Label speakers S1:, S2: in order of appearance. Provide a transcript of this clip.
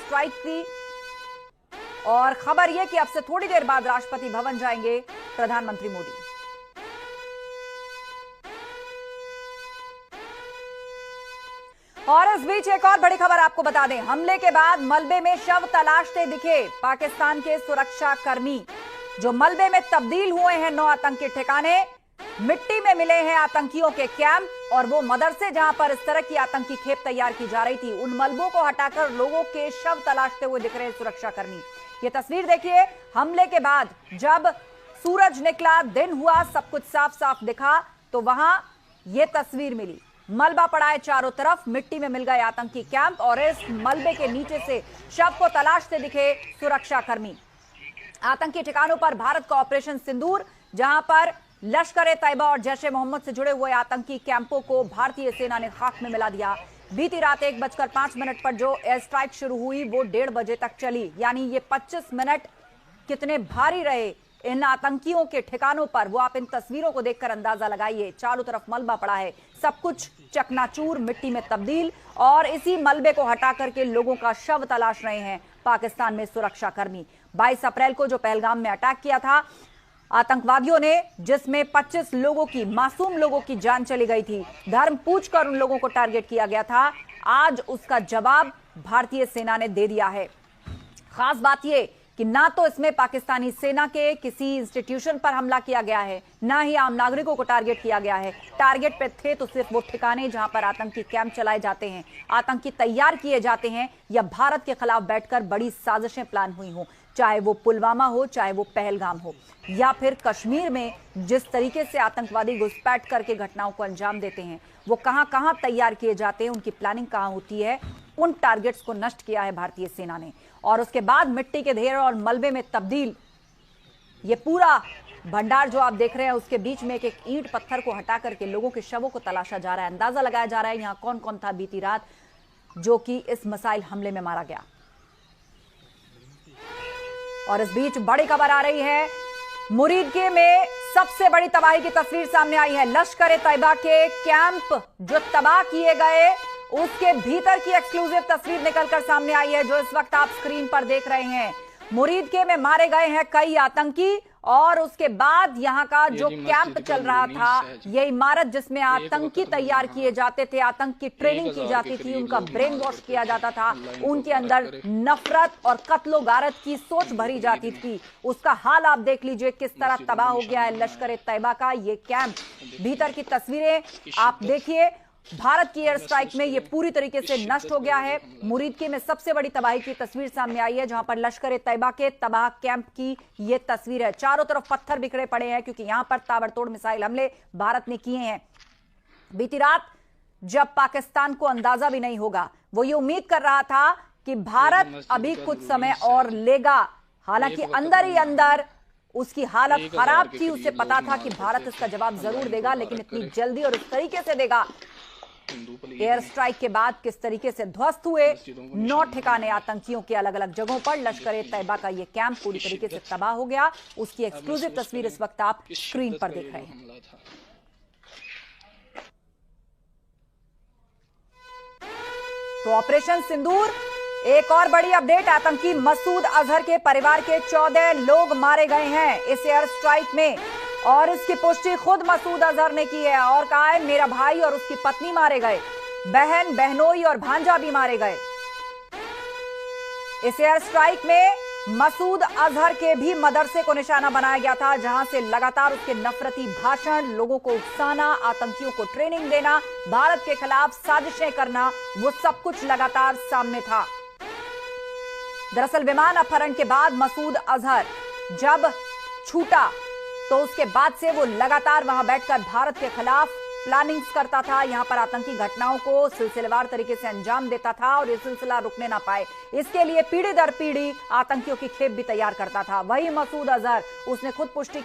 S1: Strike की। और खबर यह कि अब से थोड़ी देर बाद राष्ट्रपति भवन जाएंगे प्रधानमंत्री मोदी। और इस बीच एक और बड़ी खबर आपको बता दें, हमले के बाद मलबे में शव तलाशते दिखे पाकिस्तान के सुरक्षा कर्मी। जो मलबे में तब्दील हुए हैं 9 आतंकी ठिकाने, मिट्टी में मिले हैं आतंकियों के कैंप और वो मदरसे जहां पर इस तरह की आतंकी खेप तैयार की जा रही थी, उन मलबों को हटाकर लोगों के शव तलाशते हुए दिख रहे हैं सुरक्षाकर्मी। ये तस्वीर देखिए, हमले के बाद जब सूरज निकला, दिन हुआ, सब कुछ साफ साफ दिखा, तो वहां ये तस्वीर मिली। मलबा पड़ा है चारों तरफ, मिट्टी में मिल गए आतंकी कैंप और इस मलबे के नीचे से शव को तलाशते दिखे सुरक्षाकर्मी। आतंकी ठिकानों पर भारत का ऑपरेशन सिंदूर, जहां पर लश्कर-ए-तैयबा और जैश-ए-मोहम्मद से जुड़े हुए आतंकी कैंपों को भारतीय सेना ने खाक में मिला दिया। बीती रात 1:05 पर जो एयर स्ट्राइक शुरू हुई वो 1:30 बजे तक चली, यानी ये 25 मिनट कितने भारी रहे इन आतंकियों के ठिकानों पर, वो आप इन तस्वीरों को देखकर अंदाजा लगाइए। चारों तरफ मलबा पड़ा है, सब कुछ चकनाचूर, मिट्टी में तब्दील, और इसी मलबे को हटा करके लोगों का शव तलाश रहे हैं पाकिस्तान में सुरक्षाकर्मी। 22 अप्रैल को जो पहलगाम में अटैक किया था आतंकवादियों ने, जिसमें 25 लोगों की, मासूम लोगों की जान चली गई थी, धर्म पूछकर उन लोगों को टारगेट किया गया था, आज उसका जवाब भारतीय सेना ने दे दिया है। खास बात यह कि ना तो इसमें पाकिस्तानी सेना के किसी इंस्टीट्यूशन पर हमला किया गया है, ना ही आम नागरिकों को टारगेट किया गया है। टारगेट पे थे तो सिर्फ वो ठिकाने जहां पर आतंकी कैंप चलाए जाते हैं, आतंकी तैयार किए जाते हैं, या भारत के खिलाफ बैठकर बड़ी साजिशें प्लान हुई हों, चाहे वो पुलवामा हो, चाहे वो पहलगाम हो, या फिर कश्मीर में जिस तरीके से आतंकवादी घुसपैठ करके घटनाओं को अंजाम देते हैं, वो कहां कहां तैयार किए जाते हैं, उनकी प्लानिंग कहां होती है, उन टारगेट्स को नष्ट किया है भारतीय सेना ने। और उसके बाद मिट्टी के ढेर और मलबे में तब्दील ये पूरा भंडार जो आप देख रहे हैं, उसके बीच में एक एक ईंट पत्थर को हटा करके लोगों के शवों को तलाशा जा रहा है। अंदाजा लगाया जा रहा है यहां कौन कौन था बीती रात जो कि इस मिसाइल हमले में मारा गया। और इस बीच बड़ी खबर आ रही है, मुरीदके में सबसे बड़ी तबाही की तस्वीर सामने आई है। लश्कर-ए-तैयबा के कैंप जो तबाह किए गए, उसके भीतर की एक्सक्लूसिव तस्वीर निकलकर सामने आई है, जो इस वक्त आप स्क्रीन पर देख रहे हैं। मुरीदके में मारे गए हैं कई आतंकी, और उसके बाद यहां का जो कैंप चल रहा था, ये इमारत जिसमें आतंकी तैयार किए जाते थे, आतंक की ट्रेनिंग की जाती थी, उनका ब्रेन वॉश किया जाता था, उनके अंदर नफरत और कत्लो गारत की सोच भरी जाती थी, उसका हाल आप देख लीजिए किस तरह तबाह हो गया है लश्कर-ए-तैयबा का ये कैंप। भीतर की तस्वीरें आप देखिए, भारत की एयर स्ट्राइक में यह पूरी तरीके से नष्ट हो गया है। मुरीदके में सबसे बड़ी तबाही की तस्वीर सामने आई है, जहां पर लश्कर-ए-तैयबा के तबाह कैंप की यह तस्वीर है। चारों तरफ पत्थर बिखरे पड़े हैं, क्योंकि यहां पर ताबड़तोड़ मिसाइल हमले भारत ने किए हैं। बीती रात जब पाकिस्तान को अंदाजा भी नहीं होगा, वो ये उम्मीद कर रहा था कि भारत अभी कुछ समय और लेगा, हालांकि अंदर ही अंदर उसकी हालत खराब थी, उसे पता था कि भारत इसका जवाब जरूर देगा, लेकिन इतनी जल्दी और इस तरीके से देगा। एयर स्ट्राइक के बाद किस तरीके से ध्वस्त हुए 9 ठिकाने आतंकियों के अलग अलग जगहों पर, लश्कर-ए-तैयबा का यह कैंप पूरी तरीके से तबाह हो गया। उसकी एक्सक्लूसिव तस्वीर इस वक्त आप स्क्रीन पर देख रहे हैं। तो ऑपरेशन सिंदूर, एक और बड़ी अपडेट, आतंकी मसूद अजहर के परिवार के 14 लोग मारे गए हैं इस एयर स्ट्राइक में, और इसकी पुष्टि खुद मसूद अजहर ने की है और कहा है मेरा भाई और उसकी पत्नी मारे गए, बहन, बहनोई और भांजा भी मारे गए। इस एयर स्ट्राइक में मसूद अजहर के भी मदरसे को निशाना बनाया गया था, जहां से लगातार उसके नफरती भाषण, लोगों को उकसाना, आतंकियों को ट्रेनिंग देना, भारत के खिलाफ साजिशें करना, वो सब कुछ लगातार सामने था। दरअसल विमान अपहरण के बाद मसूद अजहर जब छूटा तो उसके बाद से वो लगातार वहां बैठकर भारत के खिलाफ प्लानिंग्स करता था, यहां पर आतंकी घटनाओं को सिलसिलेवार तरीके से अंजाम देता था, और ये सिलसिला रुकने ना पाए इसके लिए पीढ़ी दर पीढ़ी आतंकियों की खेप भी तैयार करता था। वही मसूद अजहर, उसने खुद पुष्टि